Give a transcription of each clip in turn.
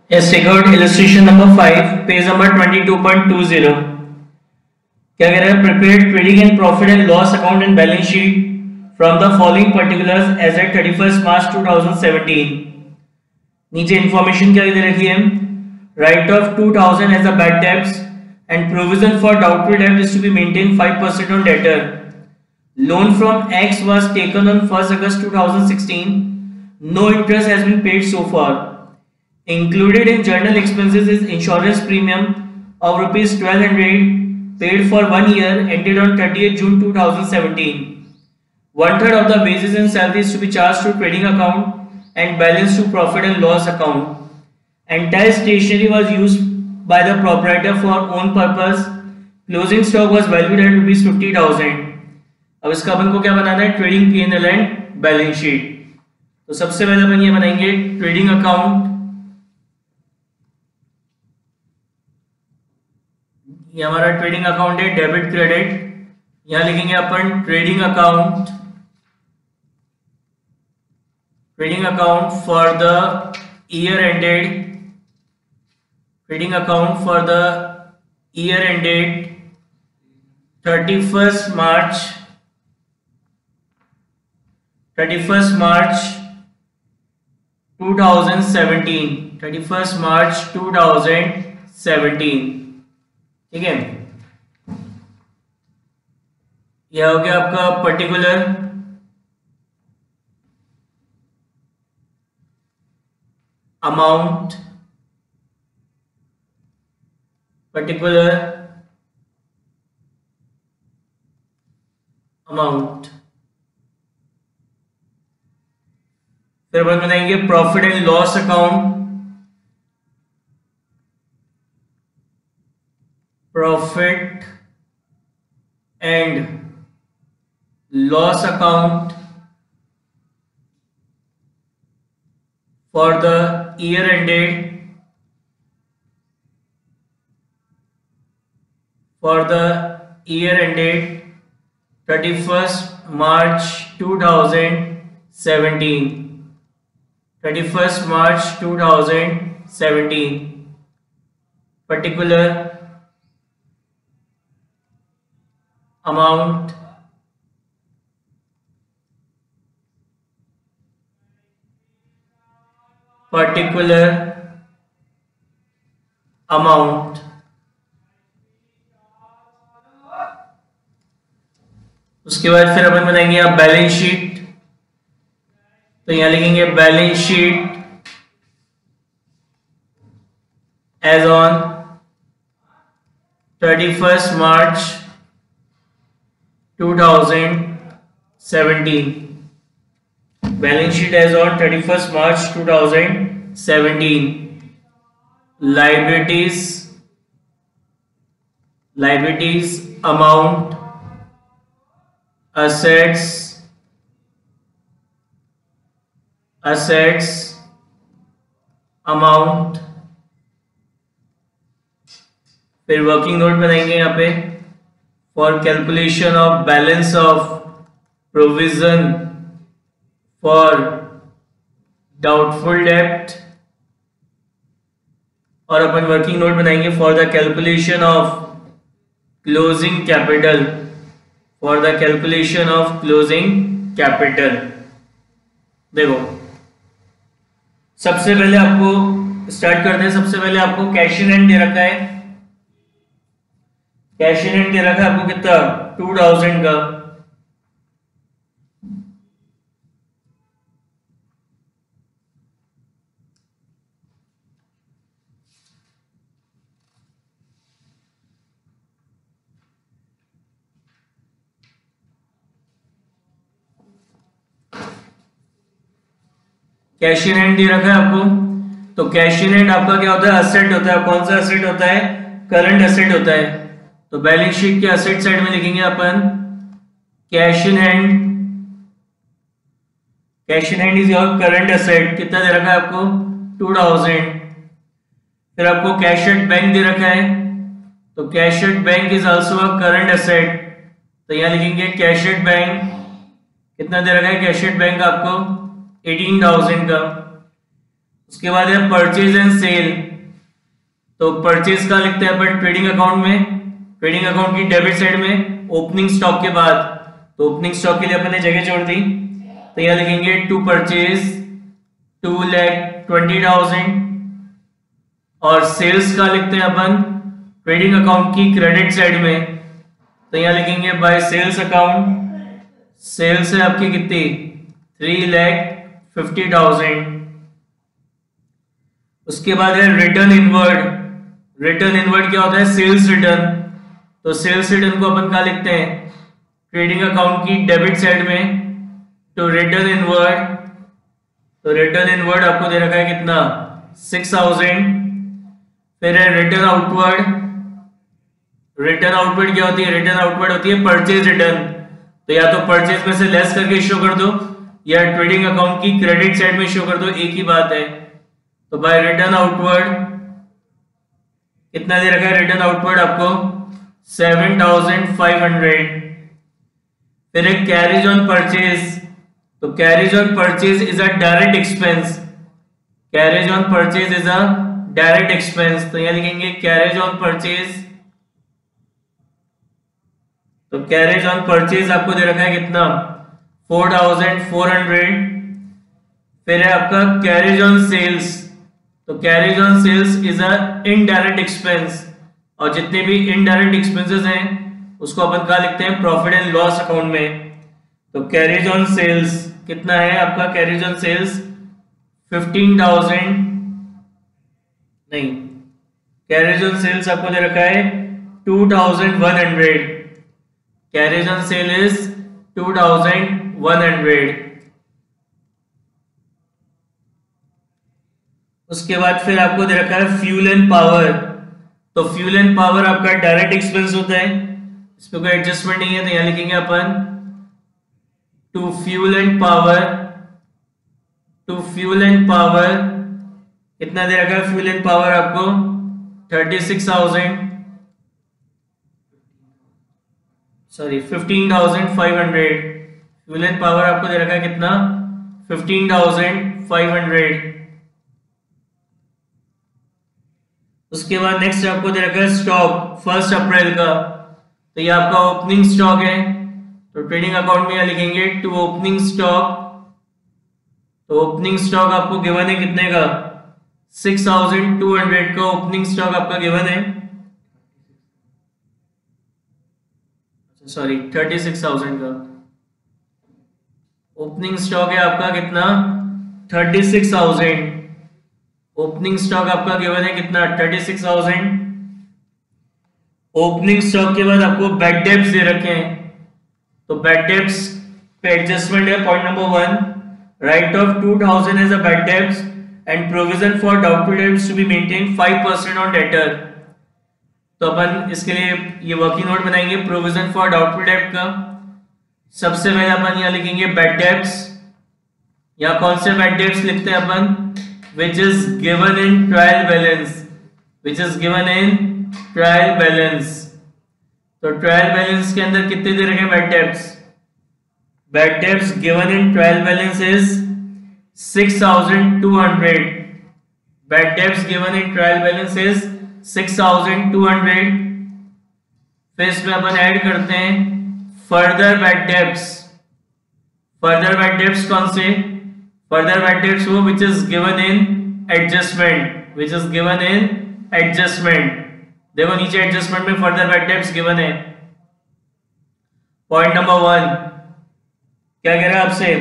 Yes, take out illustration number 5, page number 22.20. क्या कह रहा है? Prepare trading and profit and loss account and balance sheet from the following particulars as at 31st March 2017. नीचे information क्या दे रखी है? Write off 2000 as a bad debts and provision for doubtful debt is to be maintained 5% on debtor. Loan from X was taken on 1st August 2016. No interest has been paid so far. Included in journal expenses is insurance premium of rupees 1200 paid for 1 year ended on 30th June 2017. 1/3 of the wages and salaries to be charged to trading account and balance to profit and loss account. Entire stationery was used by the proprietor for own purpose. Closing stock was valued at rupees 50,000. अब इसका अपन को क्या बनाना है? Trading P&L and balance sheet. तो सबसे पहले अपन ये बनाएंगे ट्रेडिंग अकाउंट. ये हमारा ट्रेडिंग अकाउंट है, डेबिट क्रेडिट. यहां लिखेंगे अपन trading account for the year ended, trading account for the year ended 31st March 2017. 31st March 2017. ठीक है. यह हो गया आपका पर्टिकुलर अमाउंट, फिर अपन बनाएंगे profit and loss account. Profit and loss account for the year ended 31st March 2017. 31st March 2017. Particular amount उसके बाद फिर अपन बनाएंगे आप बैलेंस शीट. तो यहां लिखेंगे balance sheet as on 31st March 2017. Balance sheet as on 31st March 2017. Liabilities amount, assets amount. फिर working note बनाएंगे यहाँ पे for calculation of balance of provision for doubtful डेब्ट. और अपन वर्किंग नोट बनाएंगे for the calculation of closing capital. देखो सबसे पहले आपको स्टार्ट करते हैं. सबसे पहले आपको कैश इन हैंड दे रखा है. कैश इन हैंड दे रखा है आपको कितना? 2000 का. कैश इन हैंड दे रखा है आपको. तो कैश इन हैंड आपका क्या होता है? असेट होता है. कौन सा असेट होता है? करंट असेट होता है. तो बैलेंस शीट के असेट साइड में लिखेंगे अपन cash in hand. Cash in hand is your current asset. कितना दे रखा है आपको? 2000. फिर आपको कैश एट बैंक दे रखा है. तो cash at bank is also a current asset. तो यहां लिखेंगे कैश एट बैंक. कितना दे रखा है कैश एट बैंक आपको? 18,000 का. उसके बाद है परचेज एंड सेल। तो परचेज का लिखते हैं अपन ट्रेडिंग अकाउंट में, ट्रेडिंग अकाउंट की डेबिट साइड में ओपनिंग स्टॉक के बाद। तो ओपनिंग स्टॉक के लिए अपन ने जगह छोड़ दी, तो यहाँ लिखेंगे टू परचेज 2,20,000। और सेल्स का लिखते हैं अपन ट्रेडिंग अकाउंट की क्रेडिट साइड में, तो यहाँ लिखेंगे बाय सेल्स अकाउंट। सेल्स है आपकी कितनी 3,50,000। उसके बाद है रिटर्न इनवर्ड। रिटर्न इनवर्ड क्या होता है सेल्स रिटर्न। तो सेल्स रिटर्न को अपन क्या लिखते हैं ट्रेडिंग अकाउंट की डेबिट साइड में, तो रिटर्न इनवर्ड। तो रिटर्न इनवर्ड आपको दे रखा है कितना 6,000। फिर है रिटर्न आउटवर्ड। रिटर्न आउटवर्ड क्या होती है, रिटर्न आउटवर्ड होती है परचेज रिटर्न। तो या तो परचेज में से लेस करके शो कर दो या ट्रेडिंग अकाउंट की क्रेडिट साइड में शो कर दो, एक ही बात है। तो बाय रिटर्न आउटवर्ड कितना दे रखा है रिटर्न आउटवर्ड आपको 7,500। फिर एक कैरेज ऑन परचेज। तो carriage on purchase is a direct expense. Carriage on purchase is a direct expense. तो यहां लिखेंगे कैरेज ऑन परचेज। तो कैरेज ऑन परचेज आपको दे रखा है कितना 4,400। फिर है आपका कैरेज ऑन सेल्स। तो carriage on sales is a indirect expense. और जितने भी इनडायरेक्ट एक्सपेंसेस हैं उसको अपन क्या लिखते हैं प्रॉफिट एंड लॉस अकाउंट में। तो कैरेज ऑन सेल्स कितना है आपका कैरेज ऑन सेल्स 15,000 नहीं, कैरेज ऑन सेल्स आपको दे रखा है 2,100। Carriage on sale is 2,100। उसके बाद फिर आपको दे रखा है फ्यूल एंड पावर। तो फ्यूल एंड पावर आपका डायरेक्ट एक्सपेंस होता है, इस पे कोई एडजस्टमेंट नहीं है। तो यहां लिखेंगे अपन to fuel and power. To fuel and power कितना दे रखा है फ्यूल एंड पावर आपको 36,000 सॉरी 15,500। फ्यूल एंड पावर आपको दे रखा है कितना 15,500। उसके बाद नेक्स्ट आपको दे रखा है स्टॉक 1 अप्रैल का। तो ये आपका ओपनिंग स्टॉक है। तो ट्रेडिंग अकाउंट में यहां लिखेंगे टू ओपनिंग स्टॉक। तो ओपनिंग स्टॉक आपको गिवन है कितने का 6,200 का ओपनिंग स्टॉक आपका गिवन है, सॉरी 36,000 का ओपनिंग स्टॉक है आपका कितना 36,000। ओपनिंग स्टॉक आपका गिवन है कितना 36,000। ओपनिंग स्टॉक के बाद आपको बैड डेब्ट्स दे रखे हैं। तो बैड डेब्ट्स पे एडजस्टमेंट है point number 1, write off 2,000 as a bad debts and provision for doubtful debts to be maintain 5% on debtor. तो अपन इसके लिए ये वर्किंग नोट बनाएंगे प्रोविजन फॉर डाउटफुल डेब्ट का। सबसे पहले अपन यहाँ लिखेंगे बैड डेब्ट्स। यहाँ कौन से बैड डेब्ट्स लिखते हैं अपन which is given in trial balance, which is given in trial balance। तो ट्रायल बैलेंस के अंदर कितने दे रखे हैं bad debts. Bad debts given in trial balance is 6,200। Bad debts given in trial balance is 6,200। फिर इसमें अपन ऐड करते हैं further bad debts. Further bad debts कौन से फर्दर बैड डेब्ट्स वो which is given in adjustment, which is given in adjustment। देखो नीचे adjustment में फर्दर बैड डेब्ट्स गिवन है। पॉइंट नंबर 1 क्या कह रहा है आपसे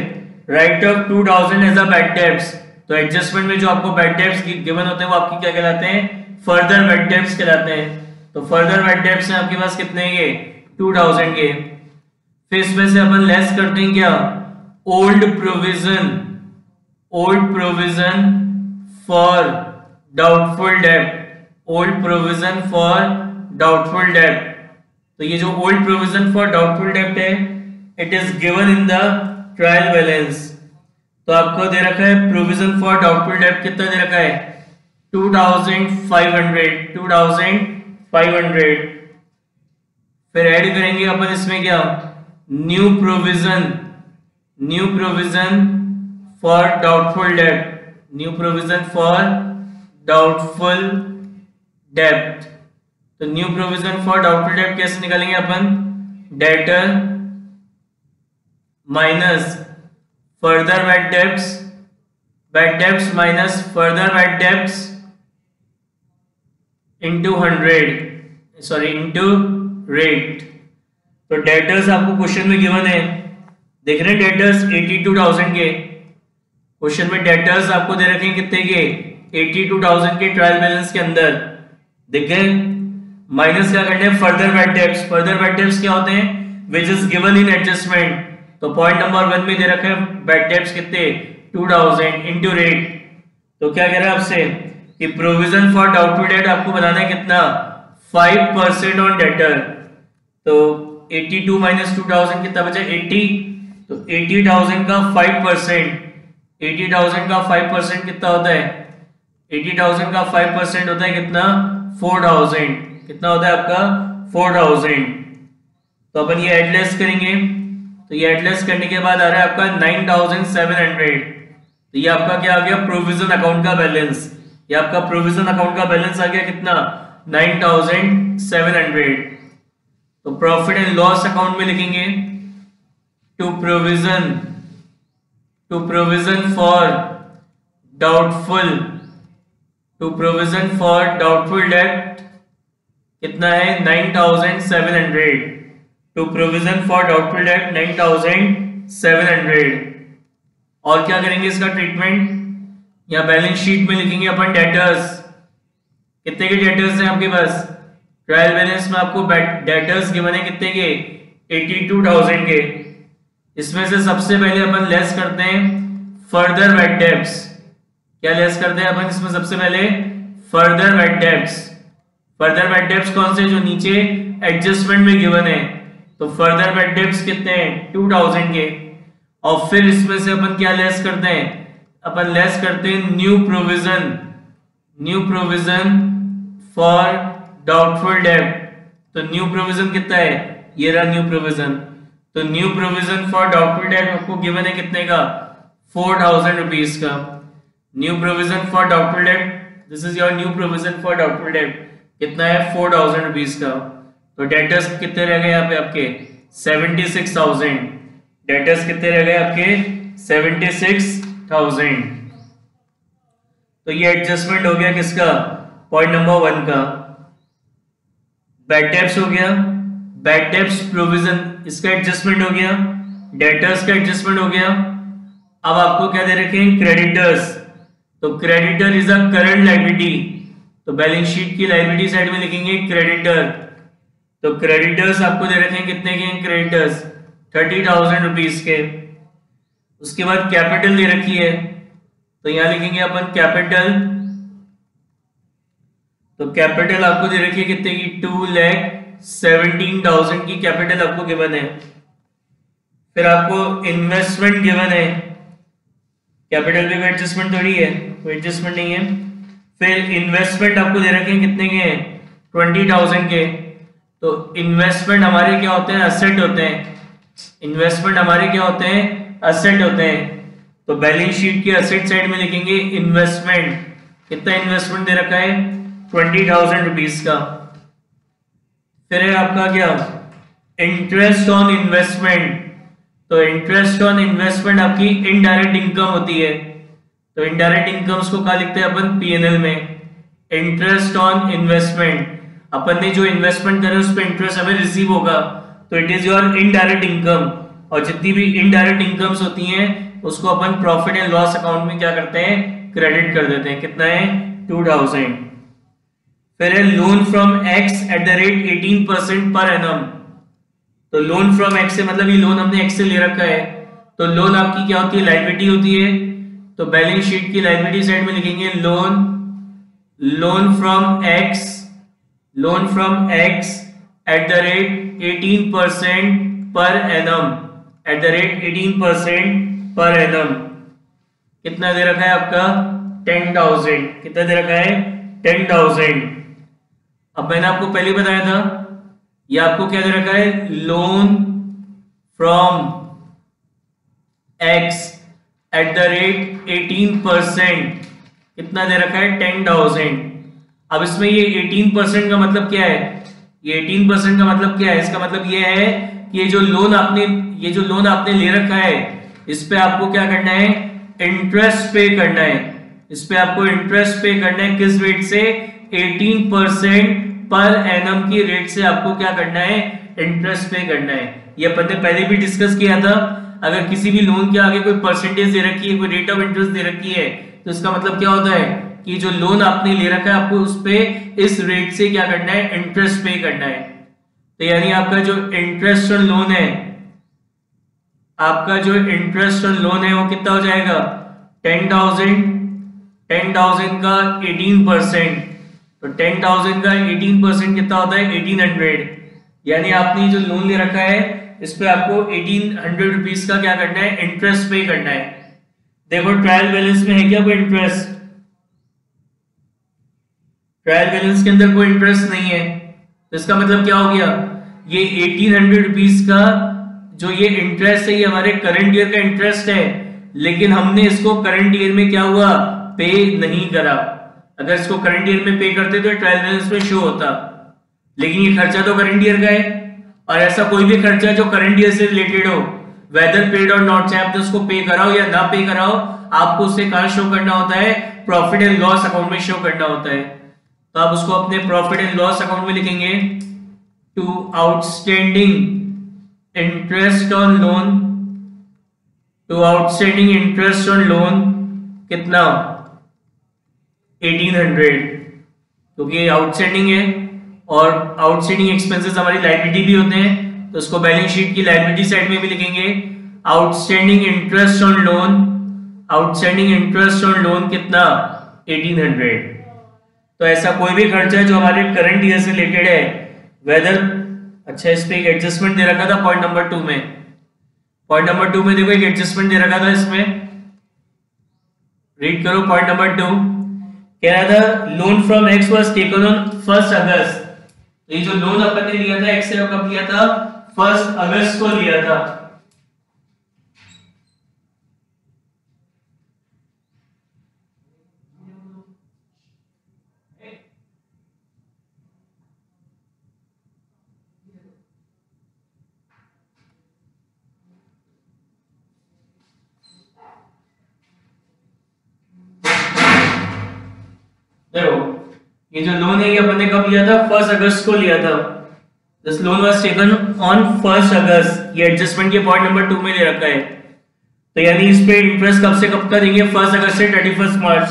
write off 2,000 as a bad debts. तो एडजस्टमेंट में जो आपको बैड डेब्ट्स गिवन होते हैं वो आपकी क्या कहलाते हैं फर्दर बैड डेब्ट्स कहलाते हैं। तो फर्दर बैड डेब्ट्स हैं आपके पास कितने के 2,000 के। फिर इसमें से अपन लेस करते हैं क्या ओल्ड प्रोविजन फॉर डाउटफुल डेब्ट। ओल्ड प्रोविजन फॉर डाउटफुल डेब्ट। तो ये जो ओल्ड प्रोविजन फॉर डाउटफुल डेब्ट है it is given in the trial balance. तो आपको दे रखा है प्रोविजन फॉर डाउटफुल डेब्ट कितना दे रखा है 2,500। फिर ऐड करेंगे अपन इसमें क्या न्यू प्रोविजन फॉर डाउटफुल डेब्ट। न्यू प्रोविजन फॉर डाउटफुल डेब्ट। तो न्यू प्रोविजन फॉर डाउटफुल डेब्ट कैसे निकालेंगे अपन? Debtor minus further bad debts minus further bad debts into 100, sorry into rate. तो डेटर्स आपको क्वेश्चन में गिवन है, देख रहे हैं डेटर्स 82,000 के। क्वेश्चन में डेटर्स आपको दे रखे हैं कितने के? 82,000 के ट्रायल बैलेंस के अंदर, देख गए। माइनस क्या करना है? Further bad debts. Further bad debts क्या होते हैं? Which is given in adjustment. तो पॉइंट नंबर 1 में दे रखा है बैड डेब्ट्स कितने? 2,000 इंटू रेट। तो क्या कह रहा है आपसे कि प्रोविजन फॉर डाउटफुल डेट आपको बनाना है कितना? 5% ऑन डेटर। तो 82 माइनस 2,000 कितना बचा? 80। तो 80,000 का 5%, 80,000 का 5% कितना होता है? 80,000 का 5% होता है कितना? 4,000। कितना होता है आपका? 4,000। तो अपन ये एडलेस करेंगे, तो ये एडलेस करने के बाद आ रहा है आपका 9,700। तो ये आपका क्या आ गया? प्रोविजन अकाउंट का बैलेंस। ये आपका प्रोविजन अकाउंट का बैलेंस आ गया कितना? 9,700। तो प्रॉफिट एंड लॉस अकाउंट में लिखेंगे टू प्रोविजन फॉर डाउटफुल डेब्ट कितना है? 9,700। टू प्रोविजन फॉर डाउटफुल डेब्ट 9,700। और क्या करेंगे इसका ट्रीटमेंट? या बैलेंस शीट में लिखेंगे अपन डेटर्स। कितने के डेटर्स हैं आपके पास? ट्रायल बैलेंस में आपको डेटर्स गिवन है कितने के? 82,000 के। इसमें से सबसे पहले अपन लेस करते हैं फर्दर बैड डेब्ट्स। क्या लेस करते हैं अपन इसमें? सबसे पहले further bad debts. Further bad debts कौन से? जो नीचे एडजस्टमेंट में गिवन है। तो फर्दर बैड डेब्ट्स कितने हैं? 2,000 के। और फिर इसमें से अपन क्या लेस करते हैं? अपन लेस करते हैं न्यू प्रोविजन फॉर डाउटफुल डेब्ट। तो न्यू प्रोविजन कितना है? ये रहा न्यू प्रोविजन। तो न्यू प्रोविजन फॉर डाउटफुल डेब्ट आपको गिवन है कितने का? 4,000 रुपीज का। न्यू प्रोविजन फॉर डाउटफुल डेब्ट, this is your new provision for doubtful डेब्ट, कितना है? 4,000 रुपीज का। तो डेटर्स कितने रह गए यहाँ पे आपके? 76,000। डेटर्स कितने रह गए आपके? 76,000। तो ये एडजस्टमेंट हो गया किसका? पॉइंट नंबर 1 का। बैड डेब्ट्स हो गया, बैड डेब्ट्स प्रोविजन इसका एडजस्टमेंट हो गया, डेटर्स का एडजस्टमेंट हो गया। अब आपको क्या दे रखे हैं? क्रेडिटर्स। तो creditor is a current liability. तो बैलेंस शीट की लायबिलिटी साइड में लिखेंगे क्रेडिटर। तो क्रेडिटर्स आपको दे रखे हैं कितने के? क्रेडिटर्स 30,000 रुपीज के। उसके बाद कैपिटल दे रखी है, तो यहां लिखेंगे अपन कैपिटल। तो कैपिटल आपको दे रखी है कितने की? 2,17,000 की कैपिटल आपको गिवन है। फिर आपको इन्वेस्टमेंट गिवन है। कैपिटल भी एडजस्टमेंट थोड़ी है, कोई एडजस्टमेंट नहीं है। फिर इन्वेस्टमेंट आपको दे रखे हैं कितने के? 20,000 के। तो इन्वेस्टमेंट हमारे क्या होते हैं? असेट होते हैं। इन्वेस्टमेंट हमारे क्या होते हैं? असेट होते हैं। तो बैलेंस शीट के असेट साइड में लिखेंगे इन्वेस्टमेंट। कितना इन्वेस्टमेंट दे रखा है? 20,000 रुपीज का। फिर है आपका क्या? Interest on investment. तो इंटरेस्ट ऑन इन्वेस्टमेंट आपकी इनडायरेक्ट इनकम होती है। तो इनडायरेक्ट इनकम्स को क्या लिखते हैं अपन? P&L में। इंटरेस्ट ऑन इन्वेस्टमेंट, अपन ने जो इन्वेस्टमेंट करे उस पर इंटरेस्ट हमें रिसीव होगा, तो it is your indirect income. और जितनी भी इनडायरेक्ट इनकम्स होती हैं उसको अपन प्रॉफिट एंड लॉस अकाउंट में क्या करते हैं? क्रेडिट कर देते हैं। कितना है? 2,000। फिर है loan from x at the rate 18% per annum. तो लोन फ्रॉम एक्स से मतलब ये लोन हमने एक्स से ले रखा है। तो लोन आपकी क्या होती है? लायबिलिटी होती है। तो बैलेंस शीट की लायबिलिटी साइड में लिखेंगे loan from x at the rate 18% per annum. At the rate 18% per annum. कितना दे रखा है आपका? 10,000। कितना दे रखा है? 10,000। अब मैंने आपको पहले बताया था, ये आपको क्या दे रखा है? Loan from x at the rate 18%, कितना दे रखा है 10,000। अब इसमें ये 18% का मतलब क्या है, ये 18% का मतलब क्या है, इसका मतलब ये है कि ये जो लोन आपने ले रखा है इस पे आपको क्या करना है, इंटरेस्ट पे करना है। इस पे आपको इंटरेस्ट पे करना है, किस रेट से, 18% पर एनम की रेट से आपको क्या करना है, इंटरेस्ट पे करना है। ये अपन ने पहले भी डिस्कस किया था। अगर किसी भी लोन के आगे कोई परसेंटेज दे रखी है, कोई रेट ऑफ इंटरेस्ट दे रखी है, तो इसका मतलब क्या होता है कि जो लोन आपने ले रखा है आपको उस पे इस रेट से क्या करना है, इंटरेस्ट पे करना है। तो यानी आपका जो इंटरेस्ट ऑन लोन है, आपका जो इंटरेस्ट ऑन लोन है वो कितना हो जाएगा, 10,000 का 18%, तो 10,000 का 18% कितना होता है, 1800। यानी आपने जो लोन ले रखा है इस पे आपको 1800 रुपीज का क्या करना है, इंटरेस्ट पे करना है। देखो ट्रायल बैलेंस में है क्या कोई इंटरेस्ट, ट्रायल बैलेंस के अंदर कोई इंटरेस्ट नहीं है। तो इसका मतलब क्या हो गया, ये 1800 रुपीज का जो ये इंटरेस्ट है ये हमारे करंट ईयर का इंटरेस्ट है, लेकिन हमने इसको करंट ईयर में क्या हुआ, पे नहीं करा। अगर इसको करंट ईयर में पे करते तो ट्रायल बैलेंस में शो होता, लेकिन ये खर्चा तो करंट ईयर का है। और ऐसा कोई भी खर्चा जो करंट ईयर से रिलेटेड हो, वेदर पेड और नॉट, चाहे आपने उसको पे कराओ या ना पे कराओ, आपको उसे कहां शो करना होता है, प्रॉफिट एंड लॉस अकाउंट में शो करना होता है। तो आप उसको अपने प्रॉफिट एंड लॉस अकाउंट में लिखेंगे, to outstanding interest on loan, to outstanding interest on loan कितना, 1800, क्योंकि आउटस्टैंडिंग है और आउटस्टैंडिंग एक्सपेंसेस हमारी लायबिलिटी भी होते हैं, तो उसको बैलेंस शीट की लायबिलिटी साइड में भी लिखेंगे, outstanding interest on loan, outstanding interest on loan कितना, 1800। तो ऐसा कोई भी खर्चा जो हमारे करंट ईयर से रिलेटेड है, वेदर, अच्छा इस पे एक एडजस्टमेंट दे रखा था पॉइंट नंबर 2 में, पॉइंट नंबर 2 में देखो एक एडजस्टमेंट दे रखा था, इसमें रीड करो पॉइंट नंबर 2, कह रहा था loan from x was taken on 1 अगस्त। ये जो लोन अपन ने लिया था एक्स से, कब लिया था, 1 अगस्त को लिया था। देखो ये जो लोन है ये अपन ने कब लिया था, 1 अगस्त को लिया था। This loan was taken on 1 अगस्त, ये एडजस्टमेंट के पॉइंट नंबर 2 में ले रखा है। तो यानी इस पे इंटरेस्ट कब से कब तक देंगे, 1 अगस्त से 31 मार्च।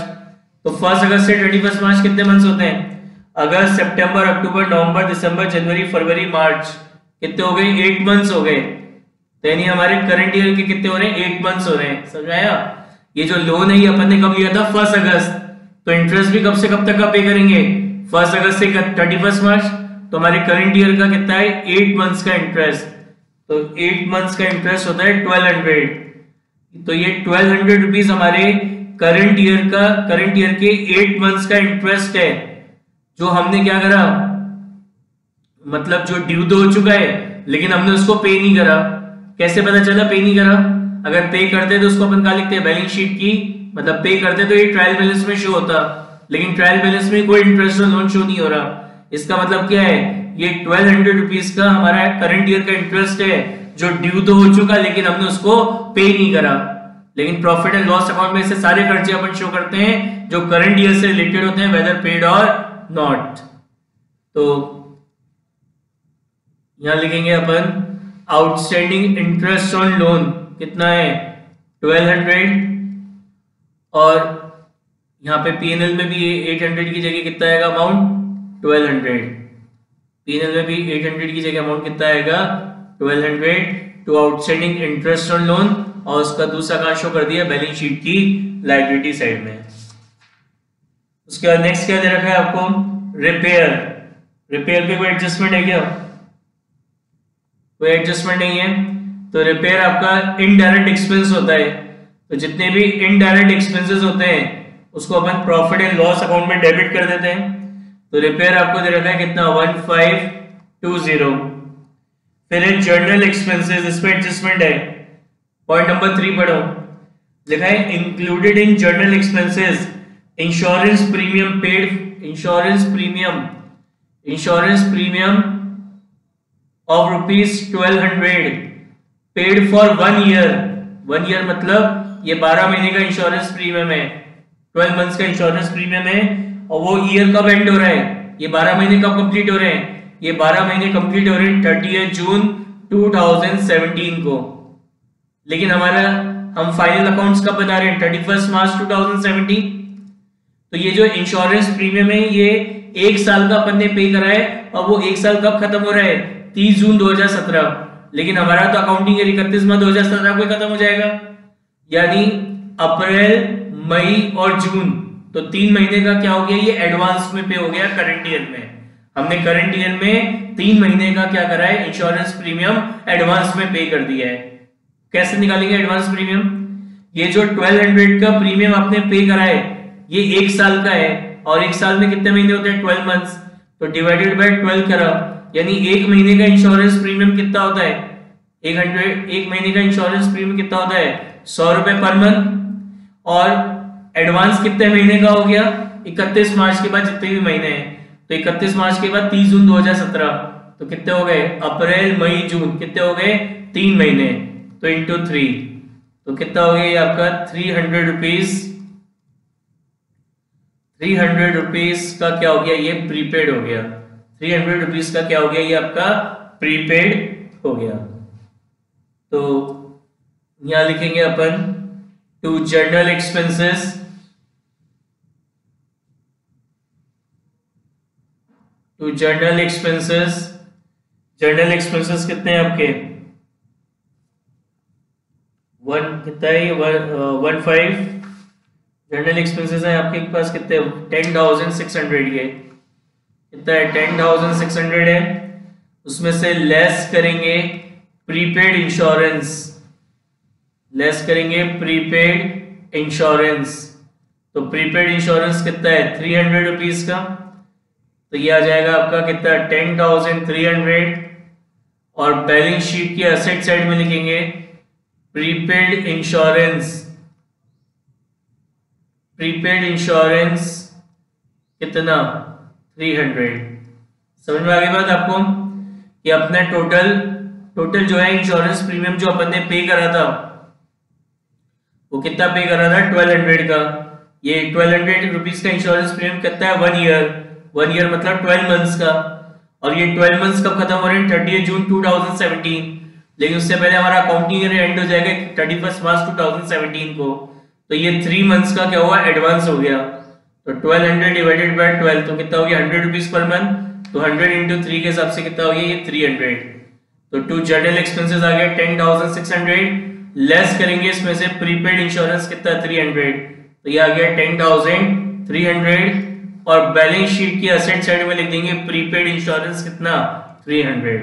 तो 1 अगस्त से 31 मार्च कितने मंथ्स होते हैं, अगस्त, सितंबर, अक्टूबर, नवंबर, दिसंबर, जनवरी, फरवरी, मार्च, कितने हो गए, 8 मंथ्स हो गए। तो यानी हमारे करंट ईयर के कितने हो रहे हैं, 8 मंथ्स हो रहे हैं। समझ आया। ये जो लोन है ये अपन ने कब लिया था, 1 अगस्त। तो इंटरेस्ट भी कब से कब तक का पे करेंगे, 1 अगस्त से 31 मार्च। तो हमारे करंट ईयर का कितना है, 8 मंथ्स का इंटरेस्ट। तो 8 मंथ्स का इंटरेस्ट होता है 1200। तो ये 1200 रुपीज हमारे करंट ईयर के 8 मंथ्स का इंटरेस्ट है, जो हमने क्या करा, मतलब जो ड्यू तो हो चुका है लेकिन हमने उसको पे नहीं करा। कैसे पता चला पे नहीं करा, अगर पे करते तो उसको अपन क्या लिखते हैं, बैलेंस शीट की, मतलब पे करते तो ये ट्रायल बैलेंस में शो होता, लेकिन ट्रायल बैलेंस में कोई इंटरेस्ट लोन शो नहीं हो रहा। इसका मतलब क्या है, ये 1200 रुपीज का हमारा करंट ईयर का इंटरेस्ट है जो ड्यू तो हो चुका लेकिन हमने उसको पे नहीं करा। लेकिन प्रॉफिट एंड लॉस अकाउंट में से सारे खर्चे अपन शो करते हैं जो करंट ईयर से रिलेटेड होते हैं, वेदर पेड और नॉट। तो यहां लिखेंगे अपन आउटस्टैंडिंग इंटरेस्ट ऑन लोन कितना है, 1200, और यहाँ पे पीएनएल में भी 800 की जगह कितना आएगा अमाउंट, 1200। पीएनएल में भी 800 की जगह अमाउंट कितना आएगा, 1200 to outstanding interest on loan, और उसका दूसरा काम शो कर दिया बैलेंस शीट की लायबिलिटी साइड में। उसके बाद नेक्स्ट क्या दे रखा है आपको, रिपेयर। रिपेयर पे कोई एडजस्टमेंट है क्या, कोई एडजस्टमेंट नहीं है। तो रिपेयर आपका इनडायरेक्ट एक्सपेंस होता है। तो जितने भी इनडायरेक्ट एक्सपेंसेस होते हैं उसको अपन प्रॉफिट एंड लॉस अकाउंट में डेबिट कर देते हैं। तो रिपेयर आपको दे रखा है कितना, 1520। फिर है जर्नल एक्सपेंसेस, इस पे एडजस्टमेंट है। पॉइंट नंबर 3 पढ़ो, लिखा है included in journal expenses insurance premium paid, insurance premium of ₹1200 paid for 1 year. 1 year मतलब ये 12 महीने का इंश्योरेंस प्रीमियम है, 12 मंथ्स का इंश्योरेंस प्रीमियम है। और वो ईयर कब एंड हो रहा है, ये 12 महीने कब कंप्लीट हो रहे हैं, ये 12 महीने कंप्लीट हो रहे हैं 30 जून 2017 को। लेकिन हम फाइनल अकाउंट्स कब बना रहे हैं, 31 मार्च 2017। तो ये जो इंश्योरेंस प्रीमियम है ये 1 साल का अपन ने पे करा है, और वो 1 साल कब खत्म हो रहा है, 30 जून 2017। लेकिन हमारा तो अकाउंटिंग ईयर 31 मार्च 2017 को खत्म हो जाएगा, यानी अप्रैल, मई और जून, तो 3 महीने का क्या हो गया, ये एडवांस में पे हो गया करंट ईयर में। हमने करंट ईयर में 3 महीने का क्या करा है, इंश्योरेंस प्रीमियम एडवांस में पे कर दिया है। कैसे निकालेंगे एडवांस प्रीमियम, ये जो 1200 का प्रीमियम आपने पे करा है ये 1 साल का है, और 1 साल में कितने महीने होते हैं, 12 मंथ्स, तो डिवाइडेड बाय 12 करा, यानी 1 महीने का इंश्योरेंस प्रीमियम कितना होता है, 1 महीने का इंश्योरेंस प्रीमियम कितना होता है, 100 रुपए पर मंथ। और एडवांस कितने महीने का हो गया, 31 मार्च के बाद जितने भी महीने हैं, तो 31 मार्च के बाद 30 जून 2017, तो कितने हो गए, अप्रैल, मई, जून, कितने हो गए, 3 महीने, तो इंटू 3, तो कितना हो गया ये आपका 300 रुपीज का क्या हो गया, ये प्रीपेड हो गया। 300 रुपीज का क्या हो गया, ये आपका प्रीपेड हो गया। तो यहां लिखेंगे अपन to general expenses, general expenses कितने हैं आपके, कितना है, 15 जर्नल एक्सपेंसेस है आपके पास, कितने, 10,600, ये कितना है, 10,600 है। उसमें से लेस करेंगे प्रीपेड इंश्योरेंस, तो प्रीपेड इंश्योरेंस कितना है, 300 रुपीज का, तो ये आ जाएगा आपका कितना, 10,300। और बैलेंस शीट की असेट साइड में लिखेंगे प्रीपेड इंश्योरेंस कितना, 300। समझ में आ गई बात आपको, कि अपना टोटल जो है इंश्योरेंस प्रीमियम जो अपन ने पे करा था वो कितना पे करा था, 1200 का। ये 1200 रुपीज का इंश्योरेंस प्रीमियम कितना है, 1 ईयर मतलब 12 मंथ्स का। और ये 12 मंथ्स कब खत्म हो रहे हैं, 30 जून 2017। लेकिन उससे पहले हमारा अकाउंटिंग ईयर एंड हो जाएगा 31 मार्च 2017 को। तो ये 3 मंथ्स का क्या हुआ, एडवांस हो गया। तो 1200 डिवाइडेड बाय 12 तो कितना हो गया, 100 रुपीज पर मंथ। तो 100 इंटू 3 के हिसाब से कितना हो गया, ये 300। तो टू जनरल एक्सपेंसेस आ गया 10,600, लेस करेंगे इसमें से प्रीपेड इंश्योरेंस कितना, 300, तो ये आ गया 10,300। और बैलेंस शीट की असेट साइड में लिख देंगे प्रीपेड इंश्योरेंस कितना, 300।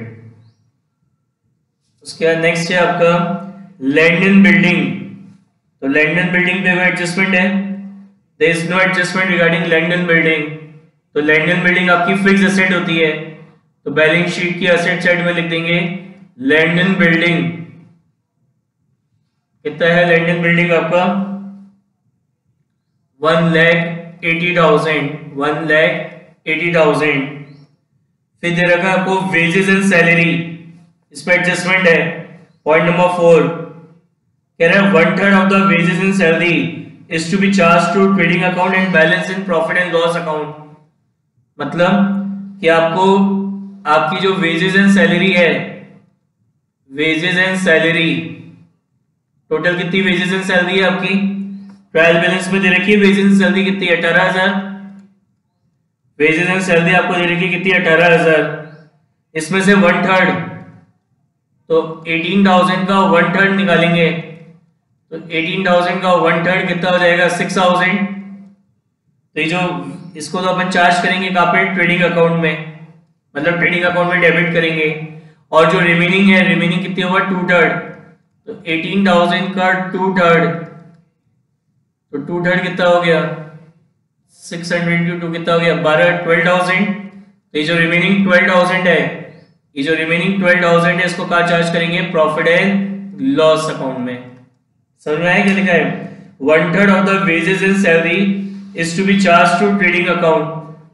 उसके बाद नेक्स्ट है आपका लैंड एंड बिल्डिंग। तो लैंड एंड बिल्डिंग पे कोई एडजस्टमेंट है, there is no adjustment regarding land and building. तो लैंड एंड बिल्डिंग आपकी फिक्स एसेट होती है, तो बैलेंस शीट की एसेट साइड में लिख देंगे लैंड एंड बिल्डिंग कितना है, लैंड एंड बिल्डिंग आपका 1,80,000, 1,80,000। फिर दे रखा है आपको वेजेस एंड सैलरी, इस पे एडजस्टमेंट है। पॉइंट नंबर 4 कह रहा है 1/3 of the wages and salary is to be charge to trading account and balance in profit and loss account. मतलब कि आपको आपकी जो वेजेस एंड सैलरी है, वेजेस एंड सैलरी टोटल कितनी वेजेस एंड सैलरी है आपकी, ट्रायल बैलेंस में दे रखी है वेजेस एंड सैलरी कितनी, 18,000। वेजेस एंड सैलरी आपको दे रखी है कितनी, 18,000। इसमें से 1/3 तो 18,000 का 1/3 निकालेंगे, तो 18,000 का 1/3 कितना हो जाएगा, 6,000। तो ये जो इसको तो अपन चार्ज करेंगे कहाँ पे, ट्रेडिंग अकाउंट में, मतलब ट्रेडिंग अकाउंट में डेबिट करेंगे। और जो रिमेनिंग है, रिमेनिंग कितनी होगा, 2/3। तो 18,000 का 2/3 तो 2/3 कितना हो गया, 600 into 2 कितना हो गया, 12,000। तो ये जो रिमेनिंग 12,000 है, ये जो रिमेनिंग 12,000 है इसको कहाँ चार्ज करेंगे, प्रॉफिट एंड लॉस अकाउंट में। समझ में आया क्या लिखा है, 1/3 of the wages and salary is to be charge to trading account.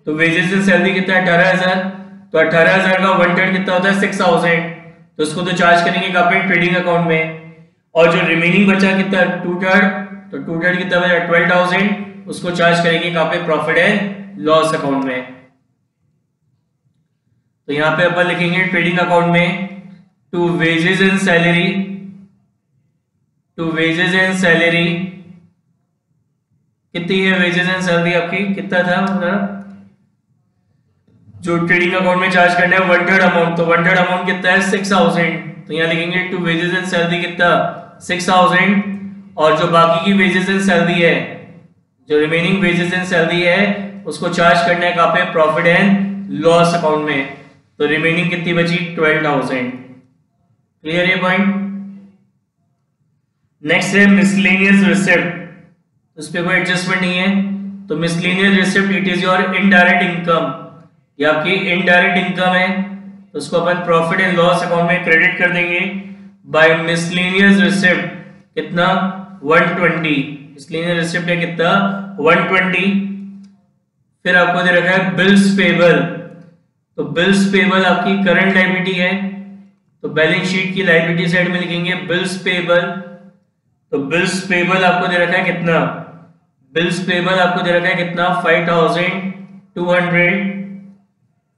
तो वेजेस एंड सैलरी कितना है 18,000, तो 18,000 का 1/3 कितना होता है 6,000, तो उसको तो चार्ज करेंगे कहाँ पे ट्रेडिंग अकाउंट में। और जो रिमेनिंग बचा कितना 2/3, तो 2/3 कितना बचा 12,000, उसको चार्ज करेंगे कहाँ पे प्रॉफिट एंड लॉस अकाउंट में। तो यहाँ पे अपन लिखेंगे ट्रेडिंग अकाउंट में to wages and salary, to wages and salary कितनी है वेजेस एंड सैलरी आपकी कितना था जो ट्रेडिंग अकाउंट में चार्ज करना है 1/3 अमाउंट, तो 1/3 अमाउंट कितना है 6,000, तो यहाँ लिखेंगे टू वेजेस एंड सैलरी कितना 6,000, और जो बाकी की वेजेस एंड सैलरी है, जो रिमेनिंग वेजेस एंड सैलरी है उसको चार्ज करना है कहाँ पे प्रॉफिट एंड लॉस अकाउंट में, तो रिमेनिंग कितनी बची 12,000। क्लियर है पॉइंट। नेक्स्ट है मिसलेनियस रिसिप्ट, उस पर कोई एडजस्टमेंट नहीं है, तो miscellaneous receipt it is your indirect income, ये आपकी इनडायरेक्ट इनकम है, तो उसको अपन प्रॉफिट एंड लॉस अकाउंट में क्रेडिट कर देंगे बाय मिसलेनियस रिसिप्ट कितना 120, मिसलेनियस रिसिप्ट है कितना 120। फिर आपको दे रखा है बिल्स पेबल, तो बिल्स पेबल आपकी करंट लायबिलिटी है, तो बैलेंस शीट की लायबिलिटी साइड में लिखेंगे बिल्स पेबल, तो बिल्स पेबल आपको दे रखा है कितना, बिल्स पेबल आपको दे रखा है कितना 5,200।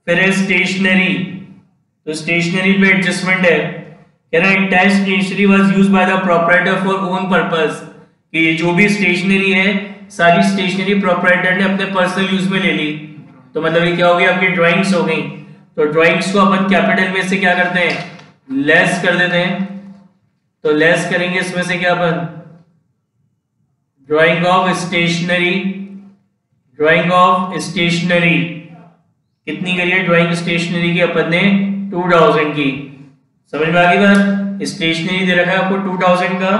फिर है स्टेशनरी, तो स्टेशनरी पे एडजस्टमेंट है, कह रहा है entire stationery was used by the proprietor for own purpose, कि जो भी स्टेशनरी है सारी स्टेशनरी प्रोप्राइटर ने अपने पर्सनल यूज में ले ली, तो मतलब ये क्या हो गई आपकी ड्राइंग्स हो गई, तो ड्राइंग्स को अपन कैपिटल में से क्या करते हैं लेस कर देते हैं, तो लेस करेंगे इसमें से क्या अपन drawing of stationery, drawing of stationery कितनी करी है ड्राइंग स्टेशनरी की अपन ने 2,000 की, समझ में आ गई बात। स्टेशनरी दे रखा है आपको 2,000 का,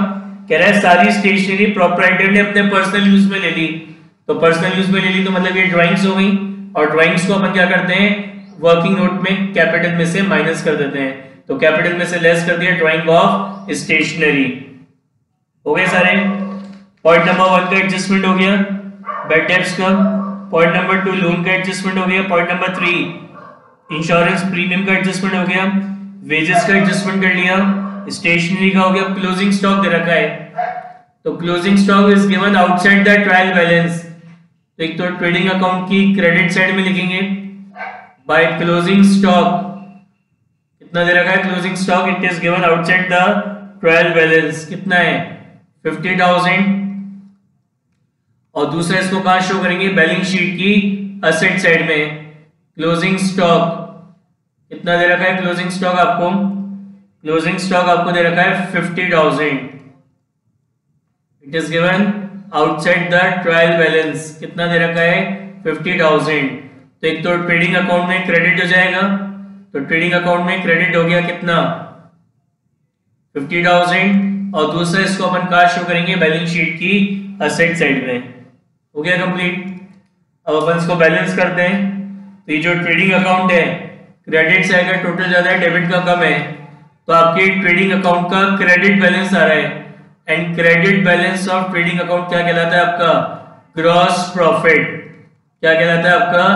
कह रहा है सारी स्टेशनरी प्रोप्राइटर ने अपने पर्सनल यूज में ले ली, तो पर्सनल यूज में ले ली तो मतलब ये ड्राइंग्स हो गई, और ड्राइंग्स को अपन क्या करते हैं वर्किंग नोट में कैपिटल में से माइनस कर देते हैं, तो कैपिटल में से लेस कर दिया ड्राइंग ऑफ स्टेशनरी। हो गए सारे। पॉइंट नंबर 1 का एडजस्टमेंट हो गया बैड डेब्ट्स का, पॉइंट नंबर 2 लोन का एडजस्टमेंट हो गया, पॉइंट नंबर 3 इंश्योरेंस प्रीमियम का एडजस्टमेंट हो गया, वेजेस का एडजस्टमेंट कर लिया, स्टेशनरी का हो गया, क्लोजिंग स्टॉक दे रखा है, तो closing stock is given outside the trial balance, तो एक तो ट्रेडिंग अकाउंट की क्रेडिट साइड में लिखेंगे बाय क्लोजिंग स्टॉक कितना दे रखा है closing stock it is given outside the trial balance कितना है 50,000, और दूसरा इसको कहां शो करेंगे बैलेंस शीट की असेट साइड में, क्लोजिंग स्टॉक कितना दे रखा है क्लोजिंग स्टॉक आपको, क्लोजिंग स्टॉक आपको दे रखा है 50,000, it is given outside the trial balance कितना दे रखा है 50,000, तो एक तो ट्रेडिंग अकाउंट में क्रेडिट हो जाएगा, तो ट्रेडिंग अकाउंट में क्रेडिट हो गया कितना 50,000, और दूसरा इसको अपन कहां शो करेंगे बैलेंस शीट की असेट साइड में। हो गया कंप्लीट। अब अपन इसको बैलेंस करते हैं, तो ये जो ट्रेडिंग अकाउंट है क्रेडिट से आएगा टोटल ज्यादा है डेबिट का कम है, तो आपके ट्रेडिंग अकाउंट का क्रेडिट बैलेंस आ रहा है, and credit balance of trading account क्या कहलाता है आपका ग्रॉस प्रॉफिट, क्या कहलाता है आपका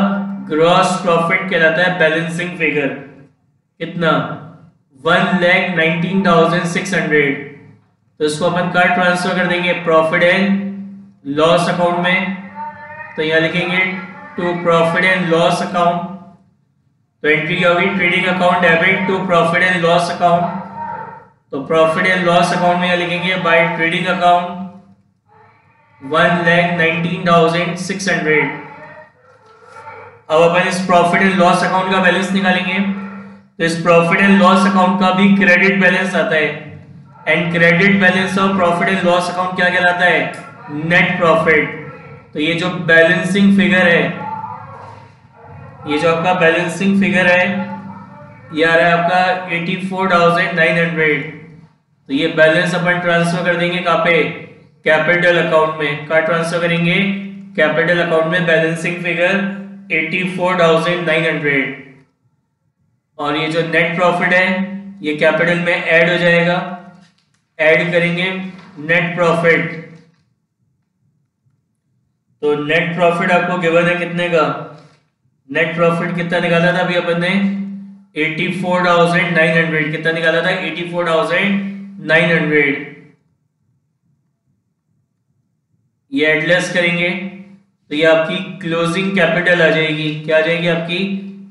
ग्रॉस प्रॉफिट कहलाता है बैलेंसिंग फिगर कितना 1,19,600, तो इसको अपन कहाँ ट्रांसफर कर देंगे प्रॉफिट एंड लॉस अकाउंट में, तो यहाँ लिखेंगे to profit and loss account, तो एंट्री क्या होगी trading account debit to profit and loss account, तो प्रॉफिट एंड लॉस अकाउंट में यहाँ लिखेंगे बाय ट्रेडिंग अकाउंट 1,19,600। अब अपन इस प्रॉफिट एंड लॉस अकाउंट का बैलेंस निकालेंगे, तो इस प्रॉफिट एंड लॉस अकाउंट का भी क्रेडिट बैलेंस आता है, and credit balance of profit and loss account क्या कहलाता है नेट प्रॉफिट, तो ये जो बैलेंसिंग फिगर है, ये जो आपका बैलेंसिंग फिगर है ये आ रहा है आपका 84,900, तो ये बैलेंस अपन ट्रांसफर कर देंगे कहाँ पे कैपिटल अकाउंट में, कहाँ ट्रांसफर करेंगे कैपिटल अकाउंट में बैलेंसिंग फिगर 84,900, और ये जो नेट प्रॉफिट है ये कैपिटल में ऐड हो जाएगा, ऐड करेंगे नेट प्रॉफिट तो नेट प्रॉफिट आपको गिवन है कितने का, नेट प्रॉफिट कितना निकाला था अभी अपन ने 84,900, कितना निकाला था 84,900। ये एडलेस करेंगे तो ये आपकी क्लोजिंग कैपिटल आ जाएगी, क्या आ जाएगी आपकी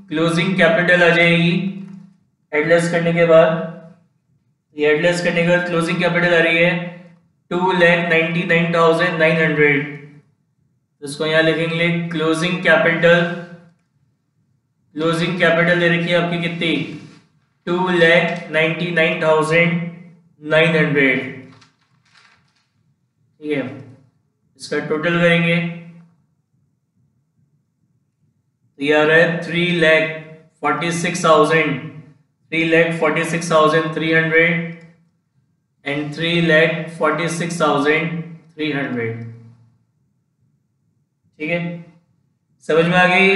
क्लोजिंग कैपिटल आ जाएगी। एडलेस करने के बाद, ये एडलेस करने के बाद क्लोजिंग कैपिटल आ रही है 2,99,900। इसको यहाँ लिखेंगे क्लोजिंग कैपिटल, क्लोजिंग कैपिटल दे रखी है आपकी कितनी 2,99,900, ठीक है। इसका टोटल करेंगे तो ये आ रहा है 3,46,300 एंड 3,46,300, ठीक है। समझ में आ गई है।